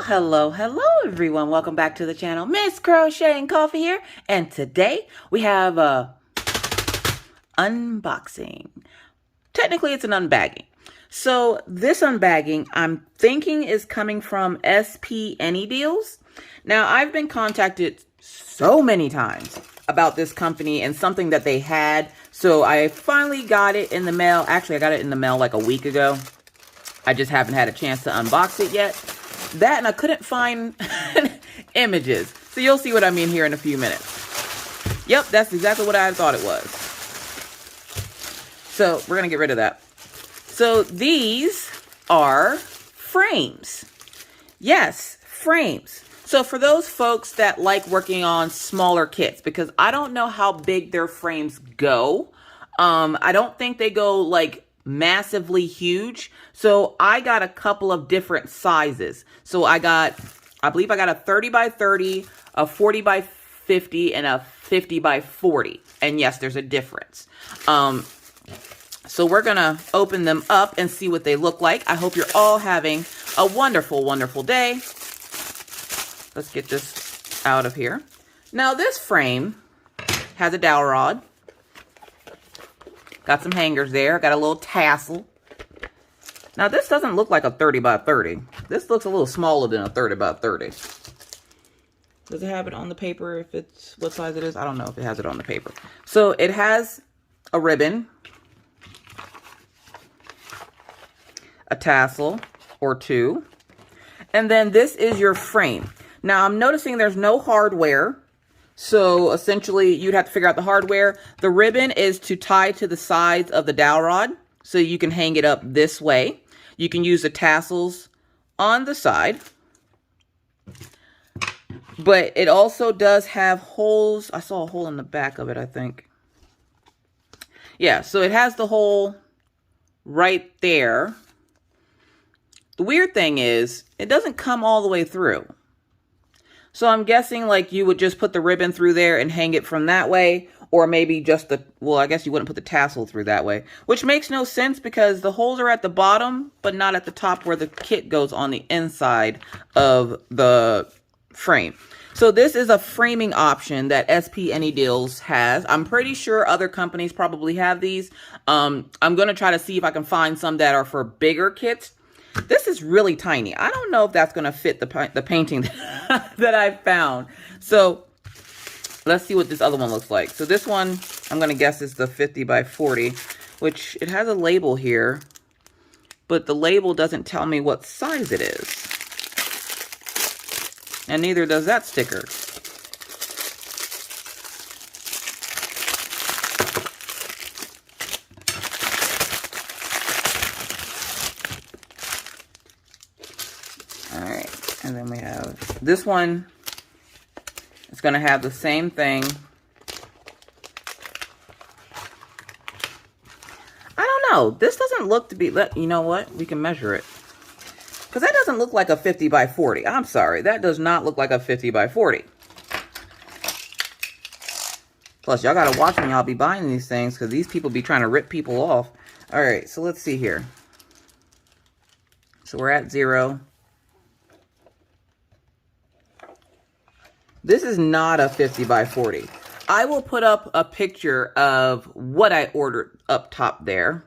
Hello everyone. Welcome back to the channel. Miss Crocheting Coffee here. And today we have a unboxing. Technically it's an unbagging. So this unbagging I'm thinking is coming from Spanydeals. Now I've been contacted so many times about this company and something that they had. So I finally got it in the mail. Actually, I got it in the mail like a week ago. I just haven't had a chance to unbox it yet. That and I couldn't find images. So you'll see what I mean here in a few minutes. Yep, that's exactly what I thought it was. So we're going to get rid of that. So these are frames. Yes, frames. So for those folks that like working on smaller kits, because I don't know how big their frames go. I don't think they go like massively huge. So I got a couple of different sizes. So I believe I got a 30 by 30, a 40 by 50, and a 50 by 40. And yes, there's a difference. So we're going to open them up and see what they look like. I hope you're all having a wonderful, wonderful day. Let's get this out of here. Now this frame has a dowel rod. Got some hangers there. Got a little tassel. Now this doesn't look like a 30 by 30. This looks a little smaller than a 30 by 30. Does it have it on the paper if it's what size it is? I don't know if it has it on the paper. So it has a ribbon, a tassel or two, and then this is your frame. Now I'm noticing there's no hardware. So essentially you'd have to figure out the hardware. The ribbon is to tie to the sides of the dowel rod. So you can hang it up this way. You can use the tassels on the side. But it also does have holes. I saw a hole in the back of it, I think. Yeah, so it has the hole right there. The weird thing is, it doesn't come all the way through. So I'm guessing like you would just put the ribbon through there and hang it from that way. Or maybe just well, I guess you wouldn't put the tassel through that way. Which makes no sense because the holes are at the bottom, but not at the top where the kit goes on the inside of the frame. So this is a framing option that Spanydeals has. I'm pretty sure other companies probably have these. I'm going to try to see if I can find some that are for bigger kits. This is really tiny. I don't know if that's going to fit the painting that I found. So let's see what this other one looks like. So this one, I'm going to guess is the 50 by 40, which it has a label here, but the label doesn't tell me what size it is. And neither does that sticker. And then we have this one. It's going to have the same thing. I don't know. This doesn't look to be, you know what? We can measure it. Because that doesn't look like a 50 by 40. I'm sorry. That does not look like a 50 by 40. Plus, y'all got to watch when y'all be buying these things because these people be trying to rip people off. All right. So let's see here. So we're at 0. This is not a 50 by 40. I will put up a picture of what I ordered up top there.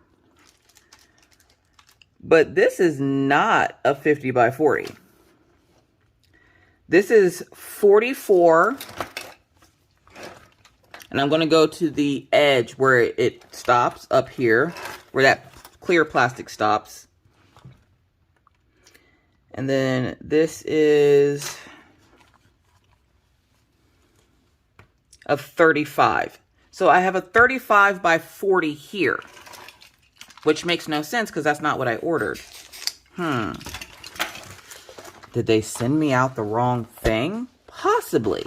But this is not a 50 by 40. This is 44. And I'm going to go to the edge where it stops up here, where that clear plastic stops. And then this is of 35. So I have a 35 by 40 here, which makes no sense because that's not what I ordered. Did they send me out the wrong thing? Possibly.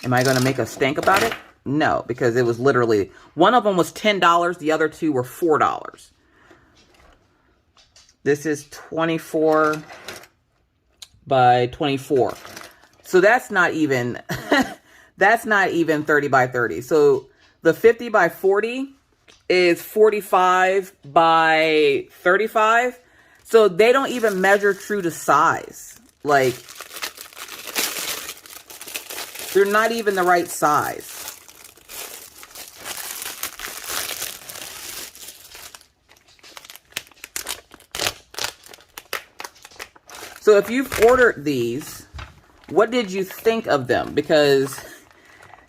Am I going to make a stink about it? No, because it was literally, one of them was $10. The other two were $4. This is 24 by 24. So that's not even... That's not even 30 by 30. So the 50 by 40 is 45 by 35. So they don't even measure true to size. Like, they're not even the right size. So if you've ordered these, what did you think of them? Because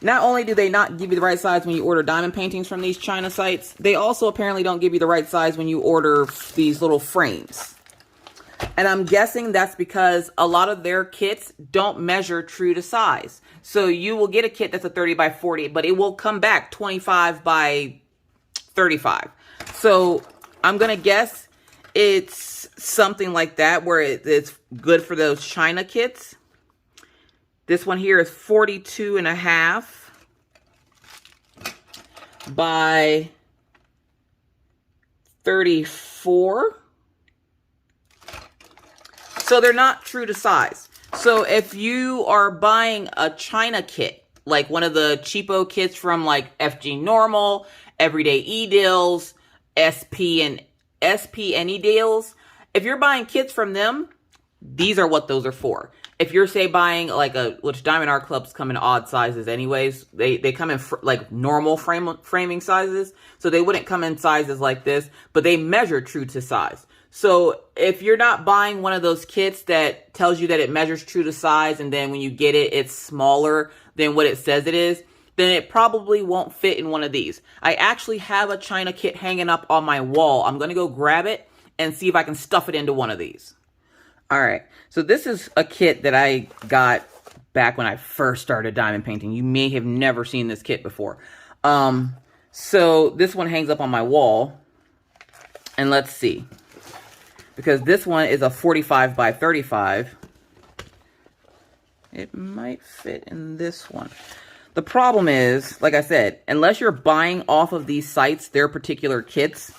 not only do they not give you the right size when you order diamond paintings from these China sites, they also apparently don't give you the right size when you order these little frames. And I'm guessing that's because a lot of their kits don't measure true to size. So you will get a kit that's a 30 by 40, but it will come back 25 by 35. So I'm going to guess it's something like that where it's good for those China kits. This one here is 42.5 by 34. So they're not true to size. So if you are buying a China kit, like one of the cheapo kits from like FG Normal, Everyday E-Deals, SP and E Deals, if you're buying kits from them, these are what those are for. If you're, say, buying like which Diamond Art Clubs come in odd sizes anyways, they come in like normal framing sizes, so they wouldn't come in sizes like this, but they measure true to size. So if you're not buying one of those kits that tells you that it measures true to size, and then when you get it, it's smaller than what it says it is, then it probably won't fit in one of these. I actually have a China kit hanging up on my wall. I'm going to go grab it and see if I can stuff it into one of these. All right, so this is a kit that I got back when I first started diamond painting. You may have never seen this kit before. So this one hangs up on my wall, and let's see. Because this one is a 45 by 35. It might fit in this one. The problem is, like I said, unless you're buying off of these sites their particular kits,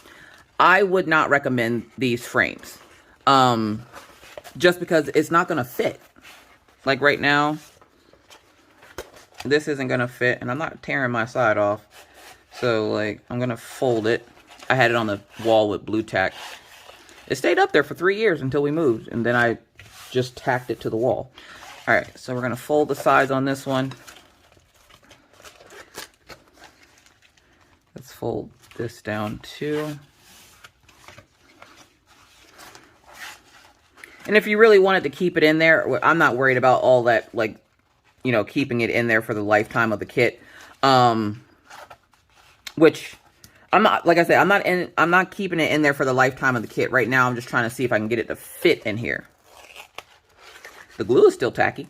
I would not recommend these frames. Just because it's not going to fit. Like right now, this isn't going to fit, and I'm not tearing my side off. So, like, I'm going to fold it. I had it on the wall with blue tack. It stayed up there for 3 years until we moved, and then I just tacked it to the wall. All right, so we're going to fold the sides on this one. Let's fold this down too. And if you really wanted to keep it in there, I'm not worried about all that, like, you know, keeping it in there for the lifetime of the kit. Which I'm not, like I said, I'm not keeping it in there for the lifetime of the kit. Right now, I'm just trying to see if I can get it to fit in here. The glue is still tacky.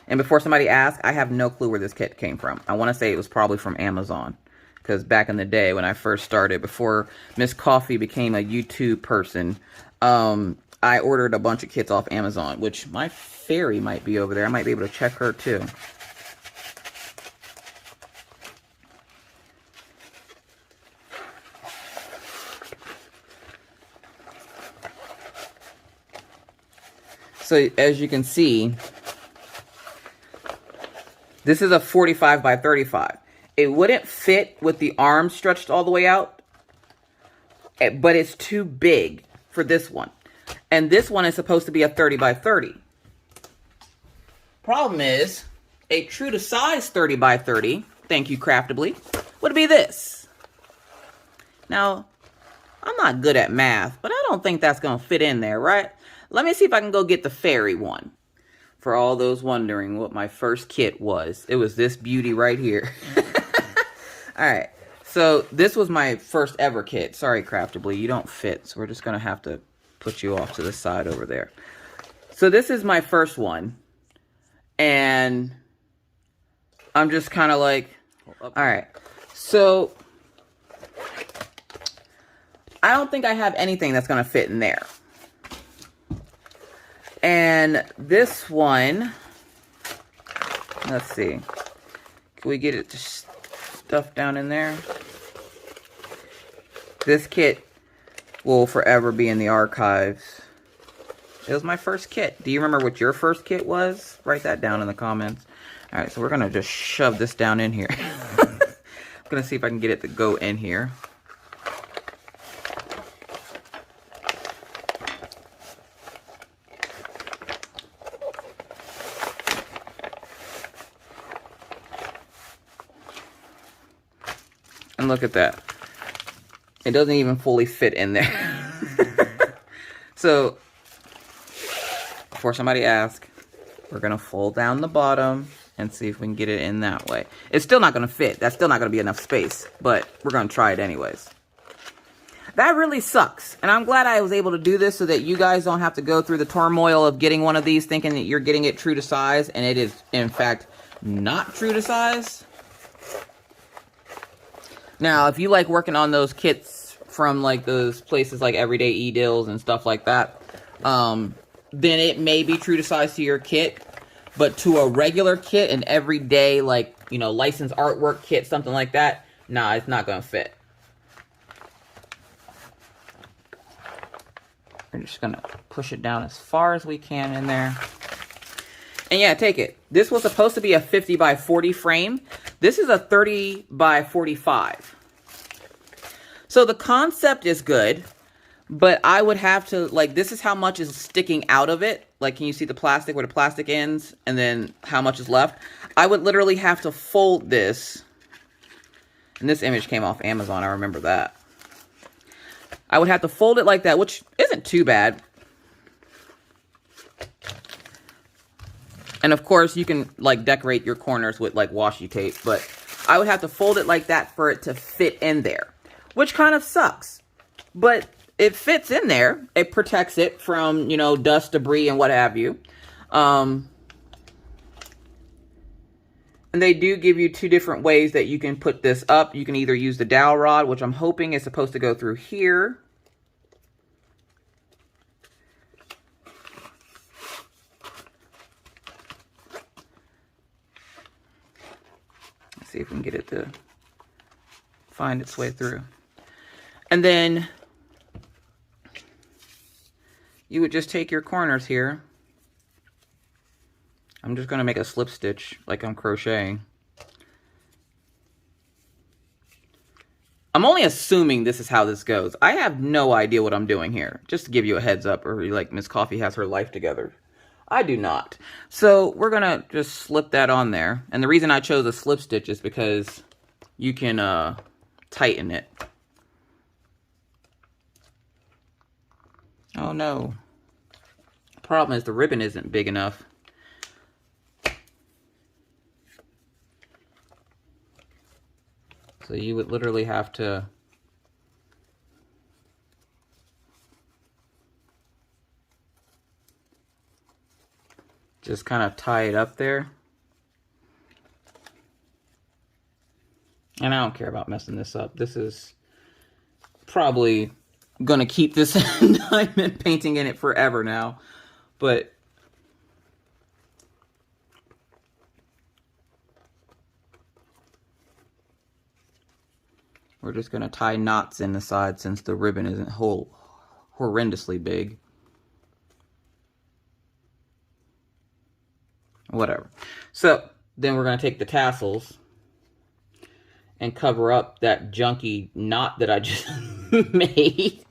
And before somebody asks, I have no clue where this kit came from. I want to say it was probably from Amazon. Because back in the day when I first started, before Miss Coffee became a YouTube person, I ordered a bunch of kits off Amazon, which my fairy might be over there. I might be able to check her too. So as you can see, this is a 45 by 35. It wouldn't fit with the arms stretched all the way out, but it's too big for this one. And this one is supposed to be a 30 by 30. Problem is, a true to size 30 by 30, thank you Craftably, would be this. Now, I'm not good at math, but I don't think that's going to fit in there, right? Let me see if I can go get the fairy one. For all those wondering what my first kit was, it was this beauty right here. All right, so this was my first ever kit. Sorry, Craftably, you don't fit, so we're just going to have to put you off to the side over there. So this is my first one, and I'm just kind of like, all right, so I don't think I have anything that's going to fit in there. And this one, let's see, can we get it to stuff down in there? This kit will forever be in the archives. It was my first kit. Do you remember what your first kit was? Write that down in the comments. All right, so we're gonna just shove this down in here. I'm gonna see if I can get it to go in here. And look at that. It doesn't even fully fit in there. So, before somebody asks, we're going to fold down the bottom and see if we can get it in that way. It's still not going to fit. That's still not going to be enough space, but we're going to try it anyways. That really sucks. And I'm glad I was able to do this so that you guys don't have to go through the turmoil of getting one of these thinking that you're getting it true to size, and it is, in fact, not true to size. Now, if you like working on those kits from like those places like Everyday Deals and stuff like that, then it may be true to size to your kit. But to a regular kit, an everyday, like, you know, licensed artwork kit, something like that, nah, it's not going to fit. We're just going to push it down as far as we can in there. And yeah, take it. This was supposed to be a 50 by 40 frame. This is a 30 by 45. So the concept is good, but I would have to, like, this is how much is sticking out of it. Like, can you see the plastic where the plastic ends? And then how much is left? I would literally have to fold this. And this image came off Amazon. I remember that. I would have to fold it like that, which isn't too bad. And of course, you can like decorate your corners with like washi tape, but I would have to fold it like that for it to fit in there, which kind of sucks. But it fits in there. It protects it from, you know, dust, debris, and what have you. And they do give you two different ways that you can put this up. You can either use the dowel rod, which I'm hoping is supposed to go through here. Let's see if we can get it to find its way through. And then you would just take your corners here. I'm just going to make a slip stitch like I'm crocheting. I'm only assuming this is how this goes. I have no idea what I'm doing here. Just to give you a heads up, or like Miss Coffee has her life together. I do not. So we're going to just slip that on there. And the reason I chose a slip stitch is because you can tighten it. Oh no. Problem is the ribbon isn't big enough. So you would literally have to just kind of tie it up there. And I don't care about messing this up. This is probably going to keep this diamond painting in it forever now. But we're just going to tie knots in the side since the ribbon isn't horrendously big. Whatever. So then we're going to take the tassels and cover up that junky knot that I just made.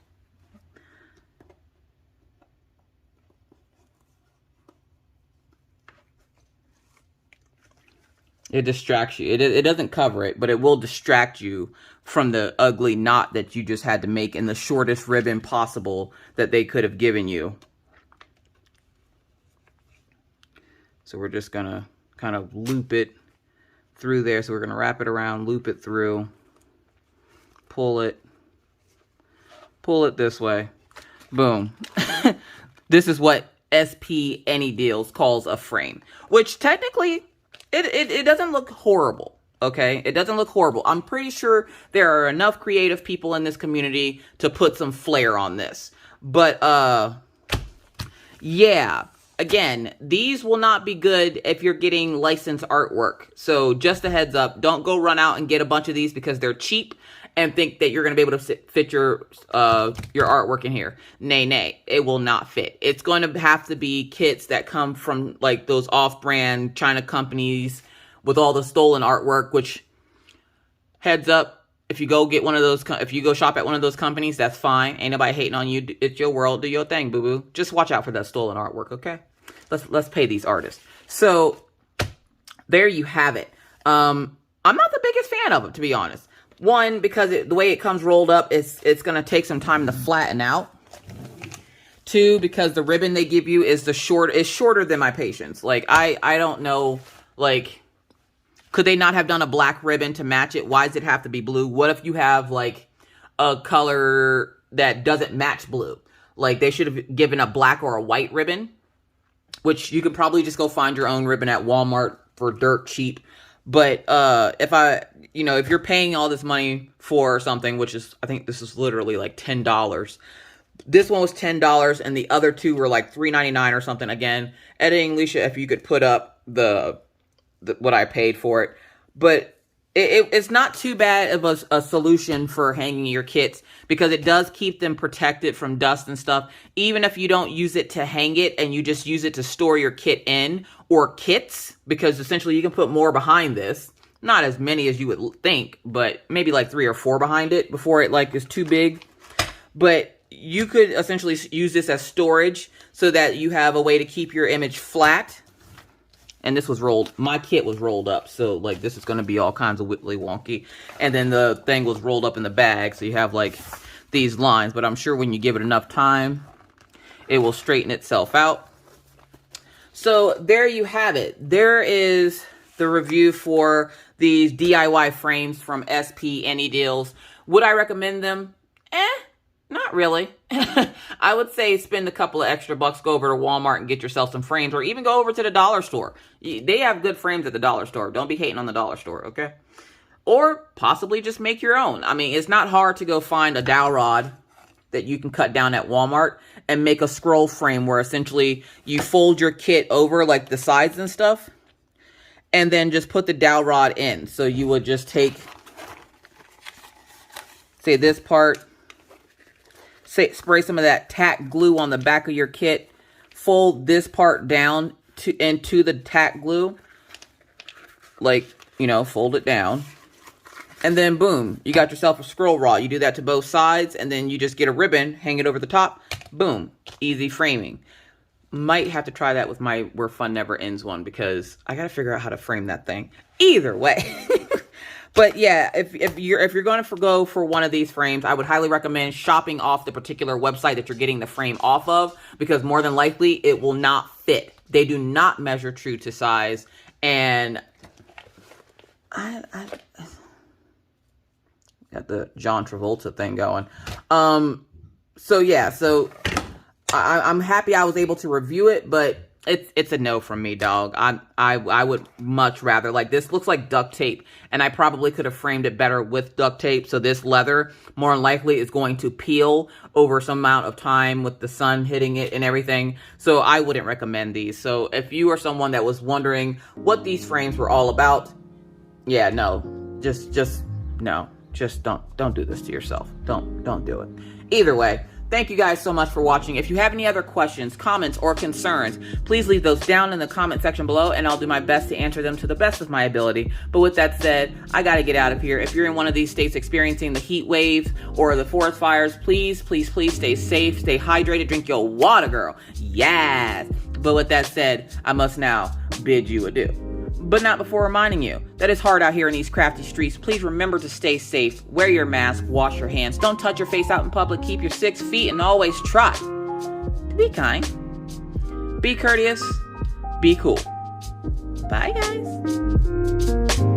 It distracts you. It doesn't cover it, but it will distract you from the ugly knot that you just had to make in the shortest ribbon possible that they could have given you. So we're just going to kind of loop it through there. So we're going to wrap it around, loop it through, pull it this way. Boom. This is what Spanydeals calls a frame, which technically it doesn't look horrible. Okay, it doesn't look horrible. I'm pretty sure there are enough creative people in this community to put some flair on this. But, yeah, again, these will not be good if you're getting licensed artwork. So just a heads up, don't go run out and get a bunch of these because they're cheap and think that you're going to be able to fit your artwork in here. Nay, it will not fit. It's going to have to be kits that come from like those off-brand China companies with all the stolen artwork, which, heads up, if you go get one of those, if you go shop at one of those companies, that's fine. Ain't nobody hating on you. It's your world. Do your thing, boo-boo. Just watch out for that stolen artwork, okay? Let's pay these artists. So, there you have it. I'm not the biggest fan of them, to be honest. One, because the way it comes rolled up, it's going to take some time to flatten out. Two, because the ribbon they give you is shorter than my patience. Like, I don't know, like, could they not have done a black ribbon to match it? Why does it have to be blue? What if you have, like, a color that doesn't match blue? Like, they should have given a black or a white ribbon, which you could probably just go find your own ribbon at Walmart for dirt cheap. But if you're paying all this money for something, which is, I think this is literally like $10. This one was $10 and the other two were like $3.99 or something. Again, editing, Alishia, if you could put up the what I paid for it. But it's not too bad of a solution for hanging your kits, because it does keep them protected from dust and stuff. Even if you don't use it to hang it and you just use it to store your kit in, or kits, because essentially you can put more behind this. Not as many as you would think, but maybe like 3 or 4 behind it before it like is too big. But you could essentially use this as storage so that you have a way to keep your image flat. And this was my kit was rolled up. So like this is going to be all kinds of wibbly wonky. And then the thing was rolled up in the bag. So you have like these lines, but I'm sure when you give it enough time, it will straighten itself out. So there you have it. There is the review for these DIY frames from Spanydeals. Would I recommend them? Not really. I would say spend a couple of extra bucks, go over to Walmart and get yourself some frames, or even go over to the dollar store. They have good frames at the dollar store. Don't be hating on the dollar store, okay? Or possibly just make your own. I mean, it's not hard to go find a dowel rod that you can cut down at Walmart and make a scroll frame where essentially you fold your kit over like the sides and stuff, and then just put the dowel rod in. So you would just take, say this part, spray some of that tack glue on the back of your kit, fold this part down into the tack glue, like, fold it down, and then boom, you got yourself a scroll rod. You do that to both sides, and then you just get a ribbon, hang it over the top, boom, easy framing. Might have to try that with my Where Fun Never Ends one, because I gotta figure out how to frame that thing. Either way. But yeah, if you're going to go for one of these frames, I would highly recommend shopping off the particular website that you're getting the frame off of, because more than likely it will not fit. They do not measure true to size, and I got the John Travolta thing going. So yeah, so I'm happy I was able to review it, but it's a no from me, dog. I would much rather, like, this looks like duct tape, and I probably could have framed it better with duct tape. So this leather more than likely is going to peel over some amount of time with the sun hitting it and everything. So I wouldn't recommend these. So if you are someone that was wondering what these frames were all about, yeah, no, just no, just don't do this to yourself. Don't do it. Either way, thank you guys so much for watching. If you have any other questions, comments, or concerns, please leave those down in the comment section below, and I'll do my best to answer them to the best of my ability. But with that said, I gotta get out of here. If you're in one of these states experiencing the heat waves or the forest fires, please stay safe, stay hydrated, drink your water, girl. Yes. But with that said, I must now bid you adieu. But not before reminding you that it's hard out here in these crafty streets. Please remember to stay safe, wear your mask, wash your hands, don't touch your face out in public, keep your 6 feet, and always try to be kind, be courteous, be cool. Bye, guys.